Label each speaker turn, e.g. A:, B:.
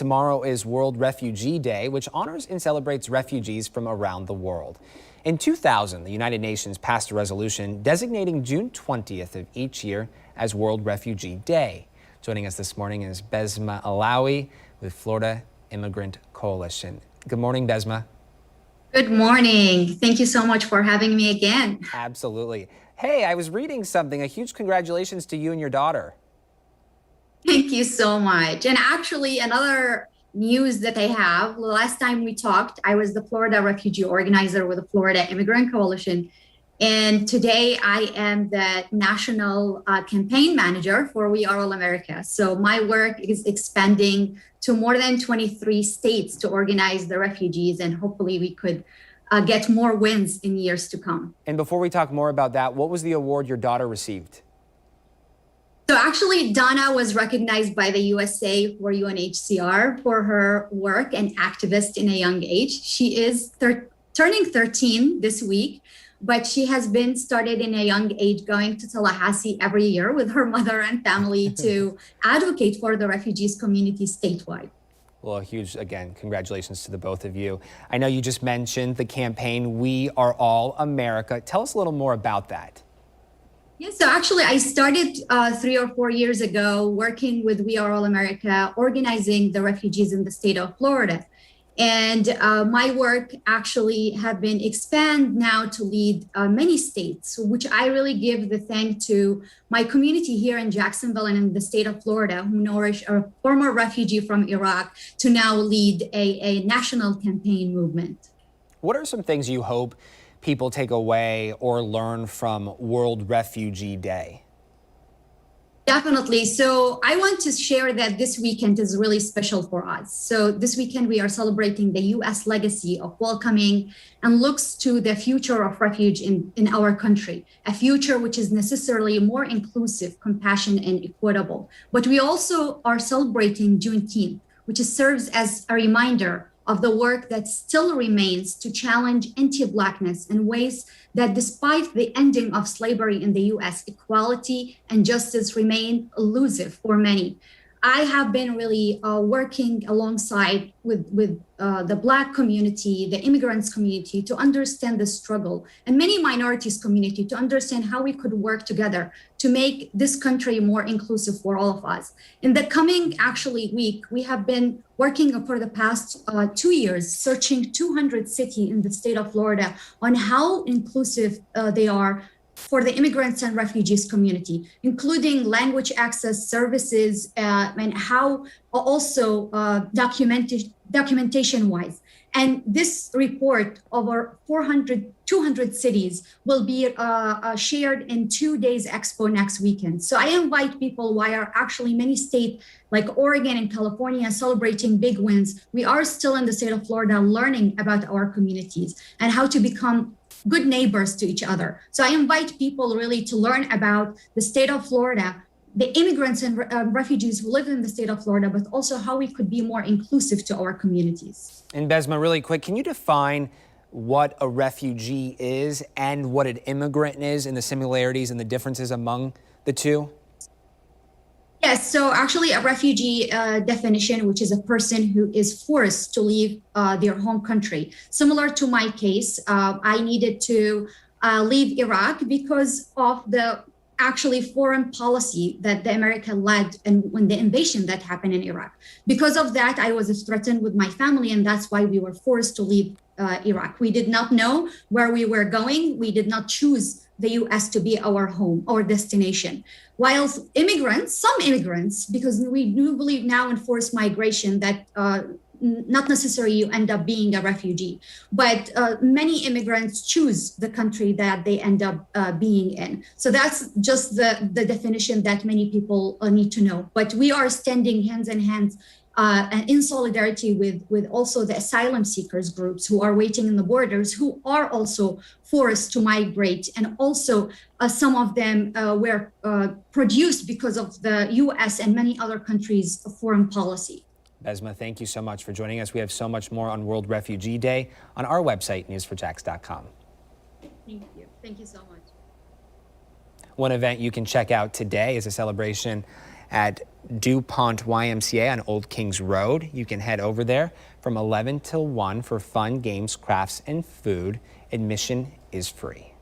A: tomorrow is World Refugee Day, which honors and celebrates refugees from around the world. In 2000, the United Nations passed a resolution designating June 20th of each year as World Refugee Day. Joining us this morning is Basma Alawee with Florida Immigrant Coalition. Good morning, Basma.
B: Good morning. Thank you so much for having me again.
A: Absolutely. Hey, I was reading something. A huge congratulations to you and your daughter.
B: Thank you so much. And actually, another news that I have, the last time we talked, I was the Florida Refugee organizer with the Florida Immigrant Coalition. And today I am the national campaign manager for We Are All America. So my work is expanding to more than 23 states to organize the refugees, and hopefully we could get more wins in years to come.
A: And before we talk more about that, what was the award your daughter received?
B: So actually, Donna was recognized by the USA for UNHCR for her work and activist in a young age. She is turning 13 this week, but she has been started in a young age going to Tallahassee every year with her mother and family to advocate for the refugees community statewide.
A: Well, a huge, again, congratulations to the both of you. I know you just mentioned the campaign, We Are All America. Tell us a little more about that.
B: Yes, so actually I started 3 or 4 years ago working with We Are All America, organizing the refugees in the state of Florida. And my work actually have been expanded now to lead many states, which I really give the thank to my community here in Jacksonville and in the state of Florida, who nourished a former refugee from Iraq to now lead a national campaign movement.
A: What are some things you hope people take away or learn from World Refugee Day?
B: Definitely. So I want to share that this weekend is really special for us. So this weekend we are celebrating the U.S. legacy of welcoming and looks to the future of refuge in our country, a future which is necessarily more inclusive, compassionate, and equitable. But we also are celebrating Juneteenth, which serves as a reminder of the work that still remains to challenge anti-Blackness in ways that, despite the ending of slavery in the U.S., equality and justice remain elusive for many. I have been really working alongside with the Black community, the immigrants community, to understand the struggle, and many minorities community to understand how we could work together to make this country more inclusive for all of us. In the coming week, we have been working for the past 2 years, searching 200 cities in the state of Florida on how inclusive they are for the immigrants and refugees community, including language access services and how also documentation wise. And this report over 200 cities will be shared in 2 days expo next weekend. So I invite people, while are actually many states like Oregon and California celebrating big wins, we are still in the state of Florida learning about our communities and how to become good neighbors to each other. So I invite people really to learn about the state of Florida, the immigrants and refugees who live in the state of Florida, but also how we could be more inclusive to our communities.
A: And Basma, really quick, can you define what a refugee is and what an immigrant is, and the similarities and the differences among the two?
B: Yes, so actually a refugee definition, which is a person who is forced to leave their home country. Similar to my case, I needed to leave Iraq because of the foreign policy that the America led and when the invasion that happened in Iraq. Because of that, I was threatened with my family, and that's why we were forced to leave Iraq. We did not know where we were going. We did not choose the U.S. to be our home or destination. While some immigrants, because we do believe now in forced migration that not necessarily you end up being a refugee, but many immigrants choose the country that they end up being in. So that's just the definition that many people need to know. But we are standing hands in hands and in solidarity with also the asylum seekers groups who are waiting in the borders, who are also forced to migrate. And also some of them were produced because of the US and many other countries' foreign policy.
A: Basma, thank you so much for joining us. We have so much more on World Refugee Day on our website, news4jax.com.
B: Thank you. Thank you so much.
A: One event you can check out today is a celebration at DuPont YMCA on Old Kings Road. You can head over there from 11 till 1 for fun, games, crafts, and food. Admission is free.